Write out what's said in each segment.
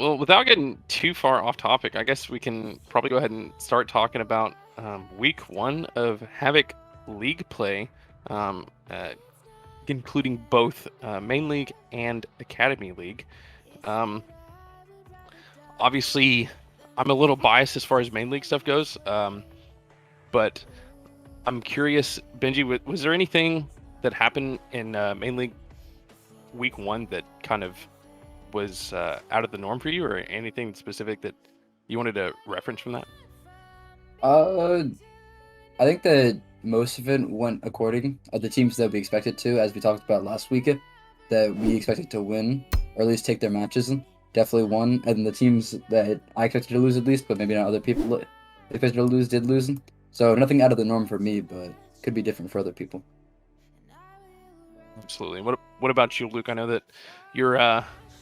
Well, without getting too far off topic, I guess we can probably go ahead and start talking about week one of Havoc League play, um, uh, including both Main League and Academy League. Um, Obviously, I'm a little biased as far as Main League stuff goes, but I'm curious, Benji, was there anything that happened in Main League week one that kind of was out of the norm for you, or anything specific that you wanted to reference from that? Uh, I think that most of it went according of the teams that we expected to, as we talked about last week, that we expected to win or at least take their matches and definitely won, and the teams that I expected to lose at least, but maybe not other people expected to lose did lose. So nothing out of the norm for me, but could be different for other people. Absolutely. What about you, Luke? I know that you're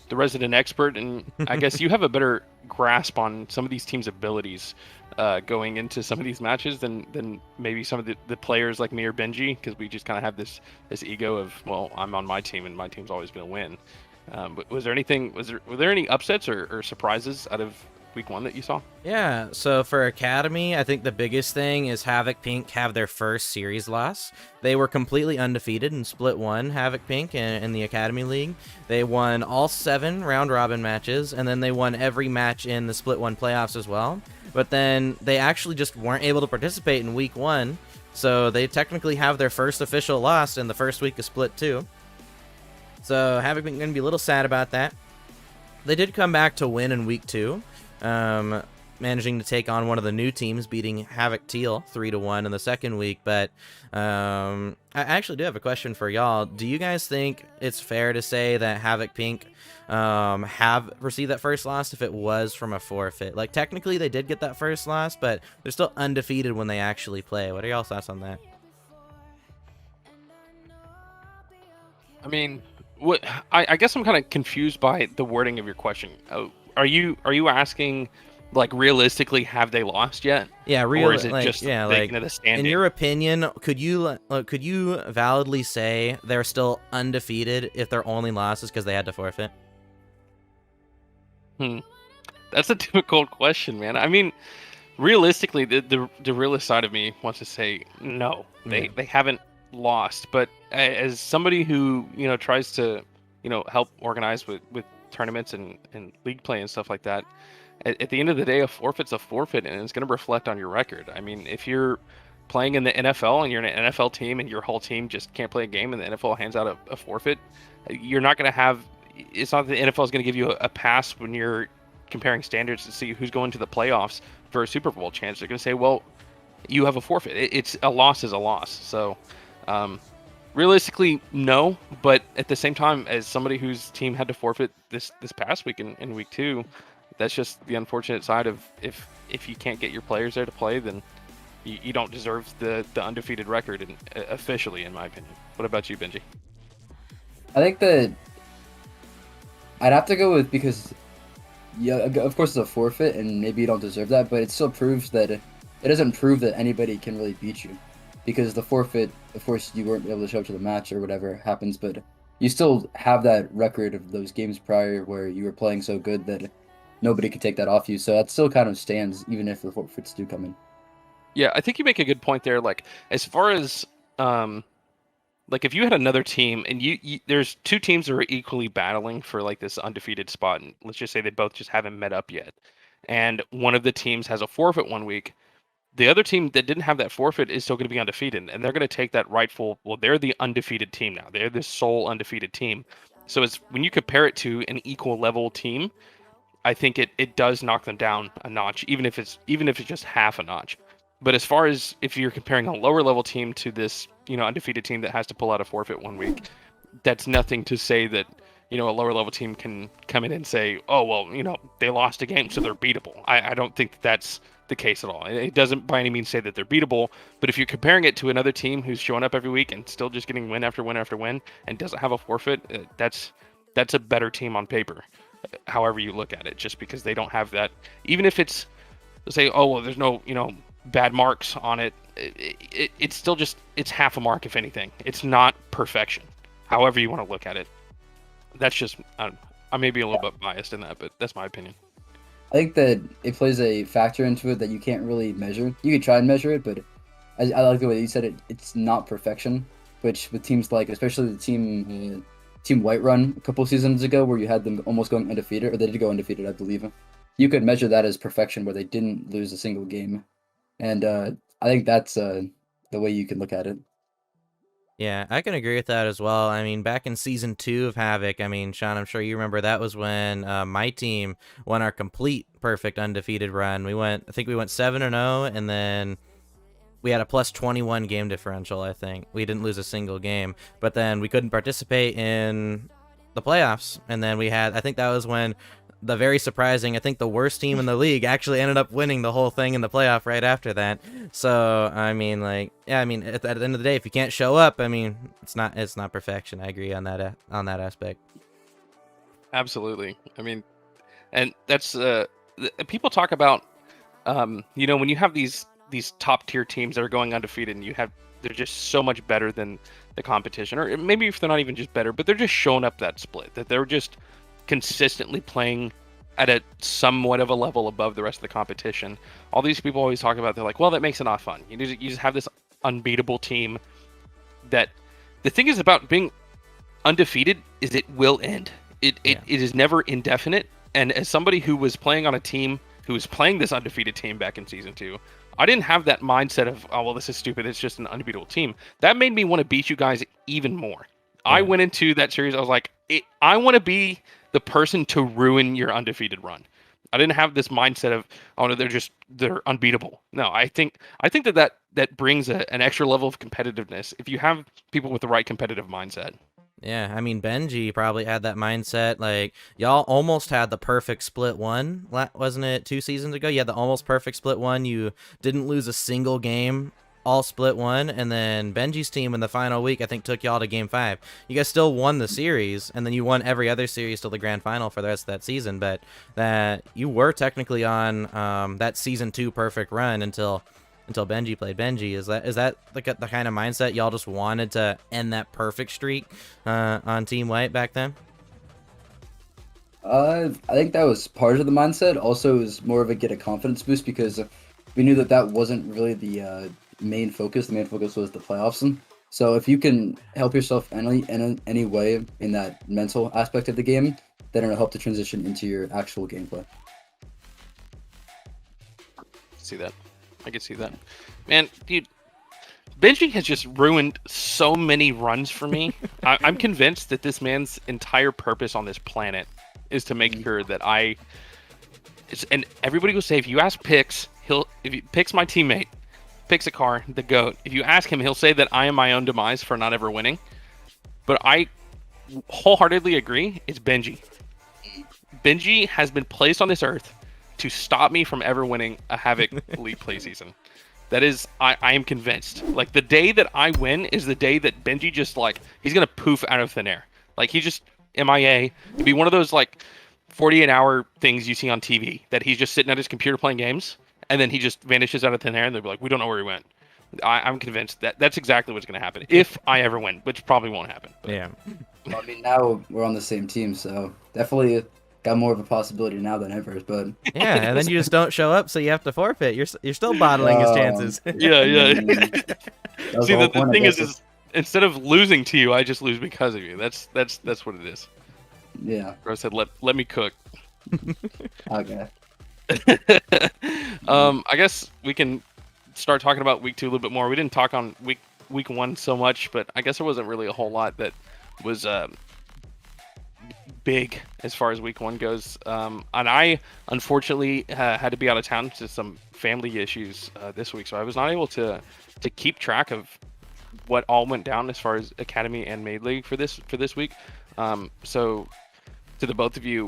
the resident expert, and I guess you have a better grasp on some of these teams' abilities going into some of these matches than maybe some of the players like me or Benji, because we just kind of have this ego of, well, I'm on my team and my team's always going to win. But was there anything? Were there any upsets or surprises out of week one that you saw? Yeah, so for Academy, I think the biggest thing is Havoc Pink have their first series loss. They were completely undefeated in Split 1, Havoc Pink, in the Academy League. They won all 7 round-robin matches, and then they won every match in the Split 1 playoffs as well. But then they actually just weren't able to participate in Week 1, so they technically have their first official loss in the first week of Split 2. So Havoc Pink going to be a little sad about that. They did come back to win in Week 2. Managing to take on one of the new teams, beating Havoc Teal 3-1 in the second week. But I actually do have a question for y'all. Do you guys think it's fair to say that Havoc Pink have received that first loss if it was from a forfeit? Like, technically they did get that first loss, but they're still undefeated when they actually play. What are y'all's thoughts on that? I mean, what I guess I'm kind of confused by the wording of your question. Are you asking, like, realistically, have they lost yet, Yeah, or real, is it like, just yeah, thinking like, of the in standing? your opinion, could you validly say they're still undefeated if their only loss is because they had to forfeit? Hmm, that's a difficult question, man. I mean, realistically, the realist side of me wants to say no, Yeah. they haven't lost. But as somebody who tries to help organize with tournaments and league play and stuff like that, at the end of the day, a forfeit's a forfeit, and it's going to reflect on your record. I mean, if you're playing in the NFL and you're in an NFL team and your whole team just can't play a game and the NFL hands out a forfeit, you're not going to have. It's not that the NFL is going to give you a pass when you're comparing standards to see who's going to the playoffs for a Super Bowl chance. They're going to say, well, you have a forfeit. It's a loss is a loss. So, um, realistically, no. But at the same time, as somebody whose team had to forfeit this past week in week two, that's just the unfortunate side of if you can't get your players there to play, then you don't deserve the undefeated record, and officially, in my opinion. What about you, Benji? I think that I'd have to go with because yeah, of course it's a forfeit and maybe you don't deserve that, but it still proves that it doesn't prove that anybody can really beat you because the forfeit, of course, you weren't able to show up to the match or whatever happens, but you still have that record of those games prior where you were playing so good that nobody could take that off you. So that still kind of stands even if the forfeits do come in. Yeah, I think you make a good point there. Like, as far as like, if you had another team and there's two teams that are equally battling for like this undefeated spot, and let's just say they both just haven't met up yet, and one of the teams has a forfeit one week, the other team that didn't have that forfeit is still going to be undefeated, and they're going to take that rightful. Well, they're the undefeated team now. They're the sole undefeated team. So it's when you compare it to an equal level team, I think it does knock them down a notch, even if it's just half a notch. But as far as if you're comparing a lower level team to this, undefeated team that has to pull out a forfeit one week, that's nothing to say that, a lower level team can come in and say, oh, well, they lost a game, so they're beatable. I don't think that's the case at all. It doesn't by any means say that they're beatable, but if you're comparing it to another team who's showing up every week and still just getting win after win after win and doesn't have a forfeit, that's a better team on paper, however you look at it, just because they don't have that. Even if it's, say, oh, well, there's no, bad marks on it, it's still just, it's half a mark, if anything. It's not perfection, however you want to look at it. That's just I may be a little bit biased in that, but that's my opinion. I think that it plays a factor into it that you can't really measure. You could try and measure it, but I like the way that you said it. It's not perfection, which with teams like, especially the Team White Run a couple seasons ago, where you had them almost going undefeated, or they did go undefeated, I believe. You could measure that as perfection, where they didn't lose a single game, and I think that's the way you can look at it. Yeah, I can agree with that as well. I mean, back in season 2 of Havoc, I mean, Sean, I'm sure you remember that was when my team won our complete perfect undefeated run. I think we went 7-0, and then we had a plus 21 game differential, I think. We didn't lose a single game, but then we couldn't participate in the playoffs. And then I think that was when the very surprising, I think the worst team in the league actually ended up winning the whole thing in the playoff right after that. So, I mean, like, yeah, I mean, at the end of the day, if you can't show up, I mean, it's not perfection. I agree on that aspect. Absolutely. I mean, and that's people talk about when you have these top tier teams that are going undefeated, and they're just so much better than the competition, or maybe if they're not even just better, but they're just showing up that split, that they're just consistently playing at a somewhat of a level above the rest of the competition. All these people always talk about, they're like, well, that makes it not fun. You just have this unbeatable team. That the thing is about being undefeated is it will end. It is never indefinite. And as somebody who was playing on a team who was playing this undefeated team back in season 2, I didn't have that mindset of, oh, well, this is stupid, it's just an unbeatable team. That made me want to beat you guys even more. Yeah. I went into that series, I was like, I want to be the person to ruin your undefeated run. I didn't have this mindset of, oh no, they're unbeatable. No, I think that brings an extra level of competitiveness if you have people with the right competitive mindset. Yeah, I mean, Benji probably had that mindset. Like, y'all almost had the perfect split one, wasn't it 2 seasons ago? You had the almost perfect split one. You didn't lose a single game, all split one. And then Benji's team in the final week, I think, took y'all to game 5. You guys still won the series, and then you won every other series till the grand final for the rest of that season. But that you were technically on that season 2 perfect run until Benji played Benji. Is that the kind of mindset y'all just wanted to end that perfect streak on Team White back then? I think that was part of the mindset. Also, it was more of get a confidence boost because we knew that wasn't really the main focus. The main focus was the playoffs. So if you can help yourself in any way in that mental aspect of the game, then it'll help to transition into your actual gameplay. See that. I can see that. Man, dude, Benji has just ruined so many runs for me. I'm convinced that this man's entire purpose on this planet is to make sure that and everybody will say, if you ask Pix, Pix, my teammate, Pixacar, the GOAT, if you ask him, he'll say that I am my own demise for not ever winning. But I wholeheartedly agree, it's Benji. Benji has been placed on this earth to stop me from ever winning a Havoc League play season. That is, I am convinced. Like, the day that I win is the day that Benji just, like, he's going to poof out of thin air. Like, he just, MIA. It'd be one of those, like, 48-hour things you see on TV, that he's just sitting at his computer playing games, and then he just vanishes out of thin air, and they'll be like, we don't know where he went. I'm convinced that that's exactly what's going to happen, if I ever win, which probably won't happen. But. Yeah. Well, I mean, now we're on the same team, so definitely got more of a possibility now than ever, but yeah, and then you just don't show up, so you have to forfeit. You're still bottling his chances. Yeah. See, the thing is instead of losing to you, I just lose because of you. That's what it is. Yeah. Bro said, let me cook. Okay. I guess we can start talking about week 2 a little bit more. We didn't talk on week 1 so much, but I guess there wasn't really a whole lot that was big as far as week 1 goes. And I unfortunately had to be out of town to some family issues this week, so I was not able to keep track of what all went down as far as Academy and Made League for this week. So to the both of you,